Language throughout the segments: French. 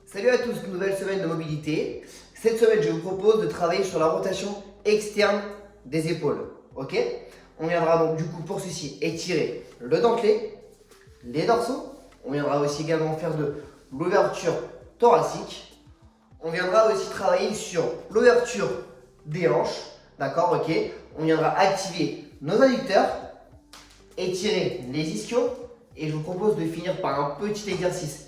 Salut à tous, nouvelle semaine de mobilité. Cette semaine, je vous propose de travailler sur la rotation externe des épaules. Ok? On viendra donc du coup pour ceci étirer le dentelé, les dorsaux. On viendra aussi également faire de l'ouverture thoracique. On viendra aussi travailler sur l'ouverture des hanches. D'accord? Ok? On viendra activer nos adducteurs, étirer les ischios. Et je vous propose de finir par un petit exercice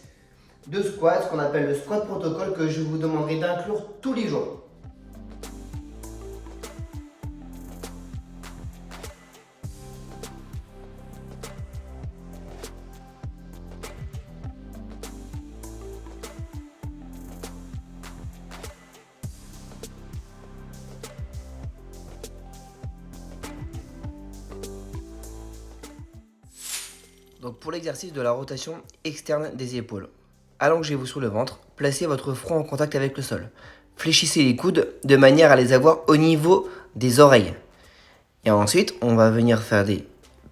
de squat, ce qu'on appelle le squat protocole, que je vous demanderai d'inclure tous les jours. Donc pour l'exercice de la rotation externe des épaules, allongez-vous sur le ventre, placez votre front en contact avec le sol. Fléchissez les coudes de manière à les avoir au niveau des oreilles. Et ensuite, on va venir faire des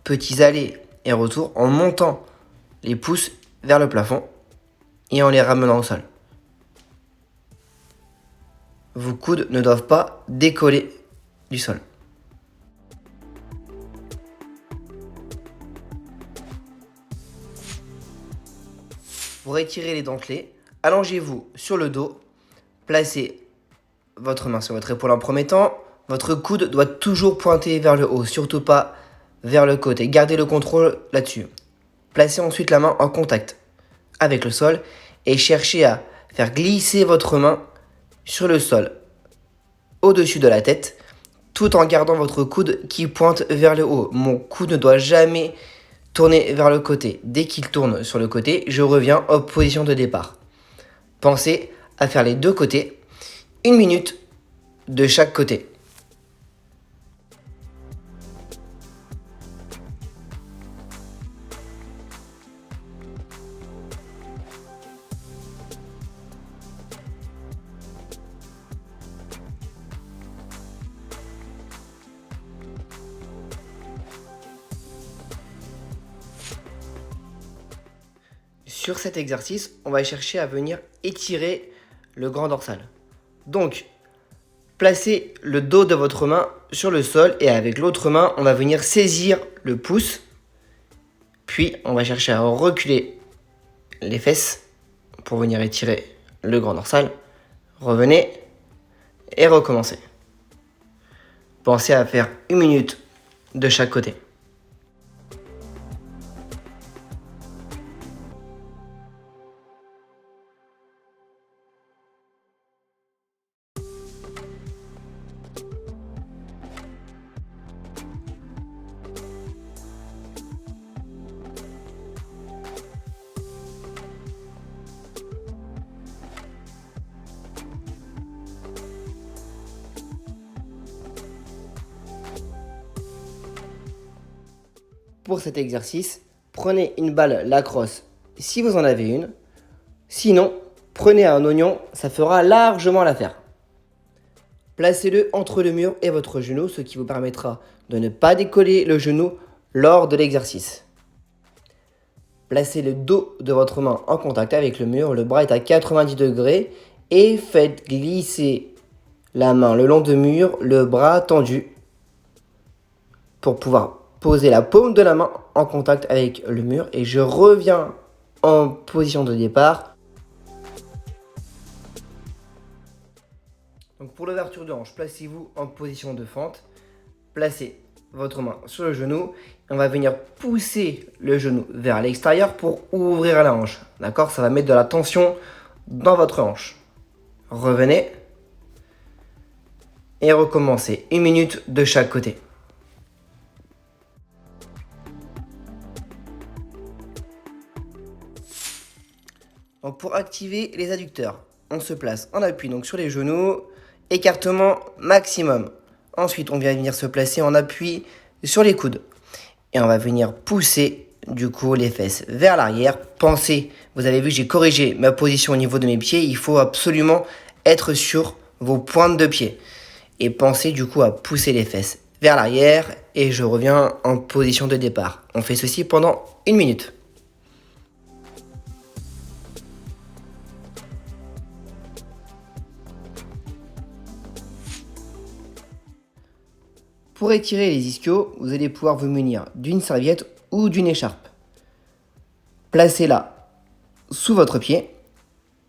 petits allers et retours en montant les pouces vers le plafond et en les ramenant au sol. Vos coudes ne doivent pas décoller du sol. Pour étirer les dentelés, allongez-vous sur le dos, placez votre main sur votre épaule en premier temps. Votre coude doit toujours pointer vers le haut, surtout pas vers le côté. Gardez le contrôle là-dessus. Placez ensuite la main en contact avec le sol et cherchez à faire glisser votre main sur le sol au-dessus de la tête, tout en gardant votre coude qui pointe vers le haut. Mon coude ne doit jamais tourner vers le côté. Dès qu'il tourne sur le côté, je reviens en position de départ. Pensez à faire les deux côtés, 1 minute de chaque côté. Sur cet exercice, on va chercher à venir étirer le grand dorsal. Donc, placez le dos de votre main sur le sol et avec l'autre main, on va venir saisir le pouce. Puis, on va chercher à reculer les fesses pour venir étirer le grand dorsal. Revenez et recommencez. Pensez à faire 1 minute de chaque côté. Pour cet exercice, prenez une balle lacrosse si vous en avez une. Sinon, prenez un oignon, ça fera largement l'affaire. Placez-le entre le mur et votre genou, ce qui vous permettra de ne pas décoller le genou lors de l'exercice. Placez le dos de votre main en contact avec le mur, le bras est à 90 degrés et faites glisser la main le long du mur, le bras tendu pour pouvoir poser la paume de la main en contact avec le mur et je reviens en position de départ. Donc pour l'ouverture de hanche, placez-vous en position de fente. Placez votre main sur le genou et on va venir pousser le genou vers l'extérieur pour ouvrir la hanche. D'accord? Ça va mettre de la tension dans votre hanche. Revenez et recommencez. 1 minute de chaque côté. Donc pour activer les adducteurs, on se place en appui donc sur les genoux, écartement maximum. Ensuite, on vient venir se placer en appui sur les coudes. Et on va venir pousser du coup les fesses vers l'arrière. Pensez, vous avez vu, j'ai corrigé ma position au niveau de mes pieds. Il faut absolument être sur vos pointes de pied. Et pensez du coup à pousser les fesses vers l'arrière. Et je reviens en position de départ. On fait ceci pendant 1 minute. Pour étirer les ischios, vous allez pouvoir vous munir d'une serviette ou d'une écharpe. Placez-la sous votre pied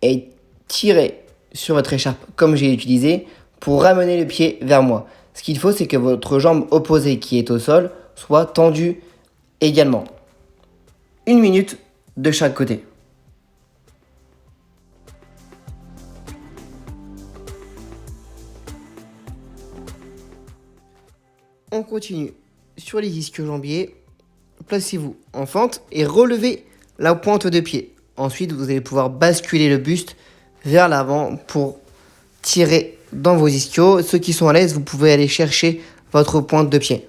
et tirez sur votre écharpe comme j'ai utilisé pour ramener le pied vers moi. Ce qu'il faut, c'est que votre jambe opposée qui est au sol soit tendue également. 1 minute de chaque côté. On continue sur les ischio-jambiers. Placez-vous en fente et relevez la pointe de pied. Ensuite, vous allez pouvoir basculer le buste vers l'avant pour tirer dans vos ischios. Ceux qui sont à l'aise, vous pouvez aller chercher votre pointe de pied.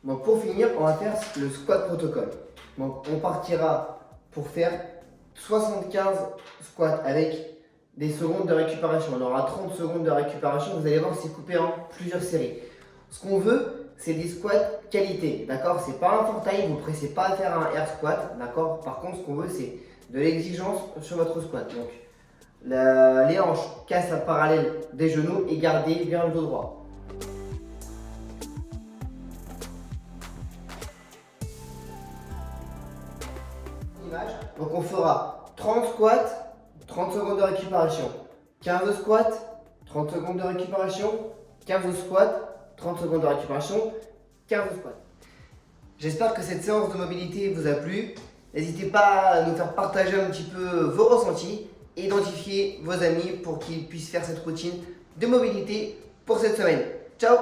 Bon, pour finir, on va faire le squat protocole. Donc, on partira pour faire 75 squats avec des secondes de récupération. On aura 30 secondes de récupération. Vous allez voir, c'est coupé en plusieurs séries. Ce qu'on veut, c'est des squats qualité, d'accord? C'est pas un fortail, vous ne pressez pas à faire un air squat, d'accord? Par contre, ce qu'on veut, c'est de l'exigence sur votre squat. Donc, les hanches cassent à parallèle des genoux et gardez bien le dos droit. Donc on fera 30 squats, 30 secondes de récupération, 15 squats, 30 secondes de récupération, 15 squats, 30 secondes de récupération, 15 squats. J'espère que cette séance de mobilité vous a plu. N'hésitez pas à nous faire partager un petit peu vos ressentis, identifier vos amis pour qu'ils puissent faire cette routine de mobilité pour cette semaine. Ciao!